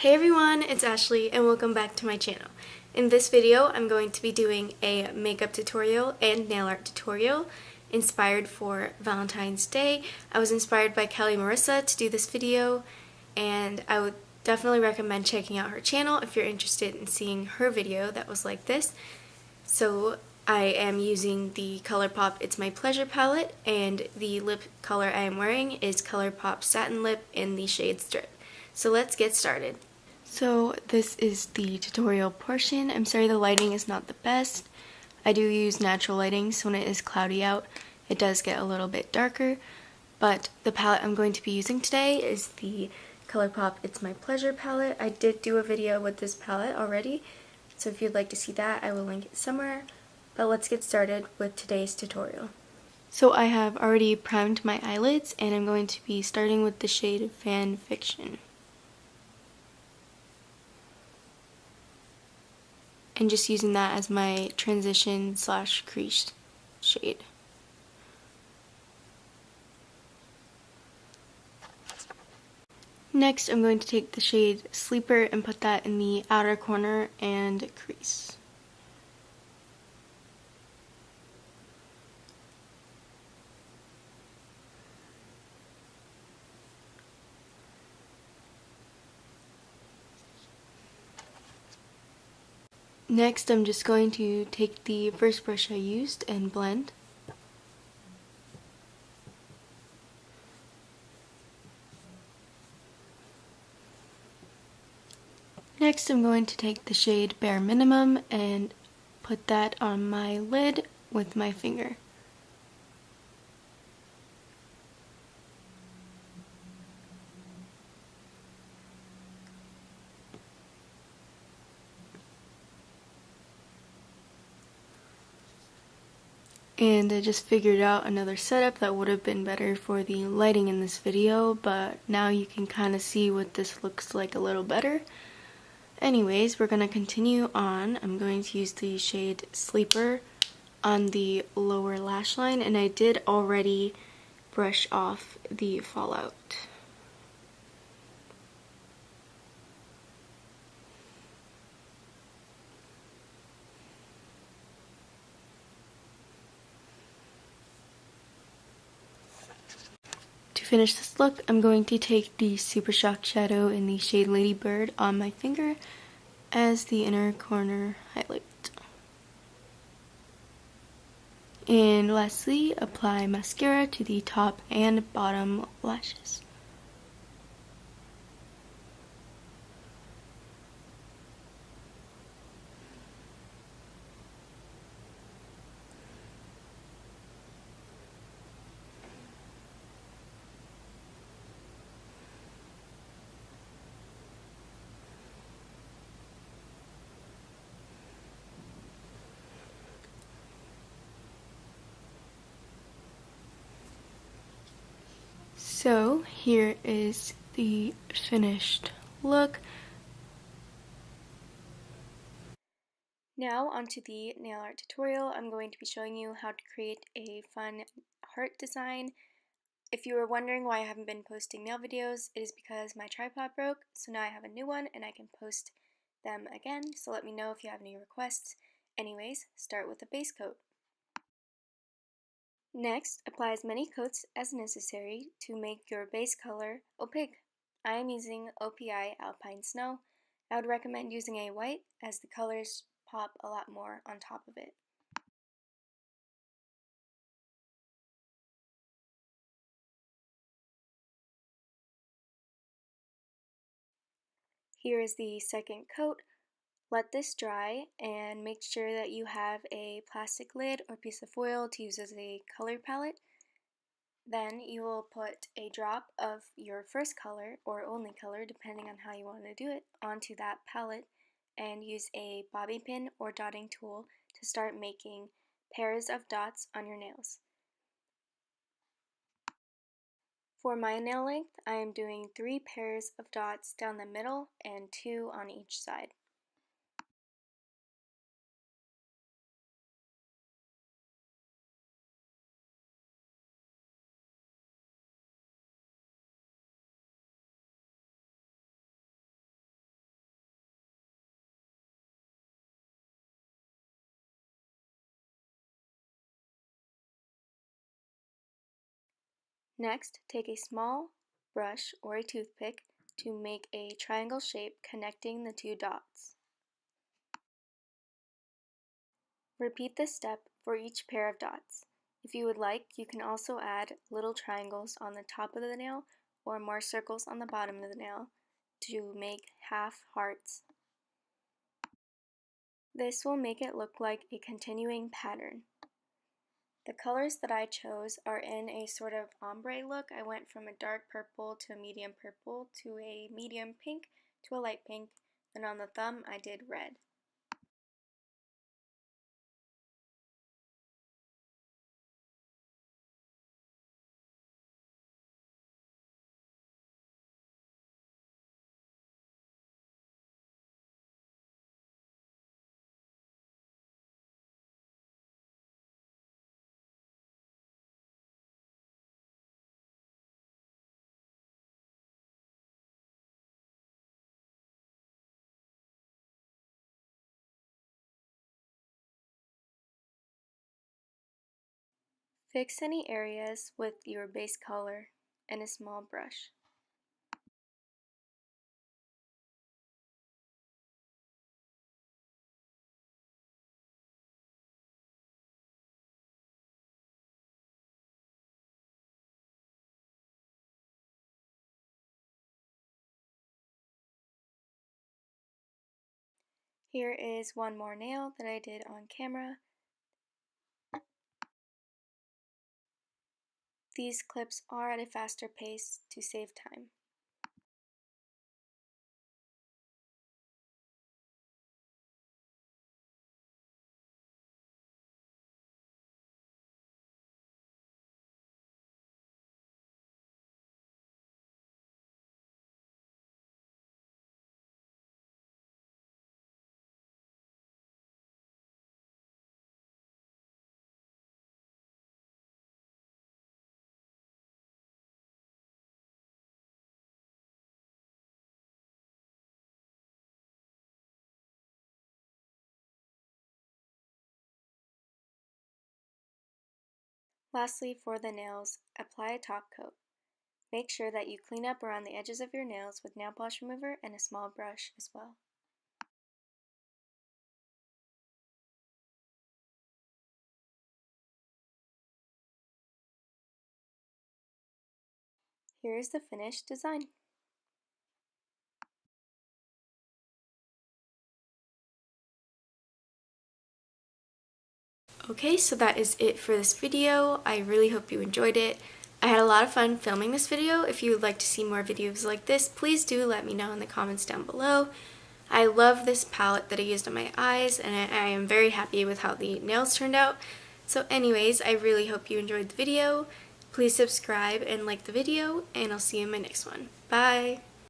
Hey everyone, it's Ashley and welcome back to my channel. In this video, I'm going to be doing a makeup tutorial and nail art tutorial inspired for Valentine's Day. I was inspired by Kelly Marissa to do this video, and I would definitely recommend checking out her channel if you're interested in seeing her video that was like this. So I am using the ColourPop It's My Pleasure palette, and the lip color I am wearing is ColourPop Satin Lip in the shade Strip. So let's get started. So this is the tutorial portion. I'm sorry the lighting is not the best. I do use natural lighting, so when it is cloudy out, it does get a little bit darker. But the palette I'm going to be using today is the ColourPop It's My Pleasure palette. I did do a video with this palette already, so if you'd like to see that, I will link it somewhere. But let's get started with today's tutorial. So I have already primed my eyelids, and I'm going to be starting with the shade Fan Fiction. And just using that as my transition / crease shade. Next, I'm going to take the shade Sleeper and put that in the outer corner and crease. Next, I'm just going to take the first brush I used and blend. Next, I'm going to take the shade Bare Minimum and put that on my lid with my finger. And I just figured out another setup that would have been better for the lighting in this video, but now you can kind of see what this looks like a little better. Anyways, we're going to continue on. I'm going to use the shade Sleeper on the lower lash line, and I did already brush off the fallout. To finish this look, I'm going to take the Super Shock shadow in the shade Lady Bird on my finger as the inner corner highlight. And lastly, apply mascara to the top and bottom lashes. So here is the finished look. Now onto the nail art tutorial. I'm going to be showing you how to create a fun heart design. If you were wondering why I haven't been posting nail videos, it is because my tripod broke, so now I have a new one and I can post them again, so let me know if you have any requests. Anyways, start with a base coat. Next, apply as many coats as necessary to make your base color opaque. I am using OPI Alpine Snow. I would recommend using a white as the colors pop a lot more on top of it. Here is the second coat. Let this dry and make sure that you have a plastic lid or piece of foil to use as a color palette. Then you will put a drop of your first color, or only color depending on how you want to do it, onto that palette and use a bobby pin or dotting tool to start making pairs of dots on your nails. For my nail length, I am doing 3 pairs of dots down the middle and 2 on each side. Next, take a small brush or a toothpick to make a triangle shape connecting the two dots. Repeat this step for each pair of dots. If you would like, you can also add little triangles on the top of the nail or more circles on the bottom of the nail to make half hearts. This will make it look like a continuing pattern. The colors that I chose are in a sort of ombre look. I went from a dark purple to a medium purple to a medium pink to a light pink, and on the thumb I did red. Fix any areas with your base color and a small brush. Here is one more nail that I did on camera. These clips are at a faster pace to save time. Lastly, for the nails, apply a top coat. Make sure that you clean up around the edges of your nails with nail polish remover and a small brush as well. Here is the finished design. Okay, so that is it for this video. I really hope you enjoyed it. I had a lot of fun filming this video. If you would like to see more videos like this, please do let me know in the comments down below. I love this palette that I used on my eyes, and I am very happy with how the nails turned out. So anyways, I really hope you enjoyed the video. Please subscribe and like the video, and I'll see you in my next one. Bye!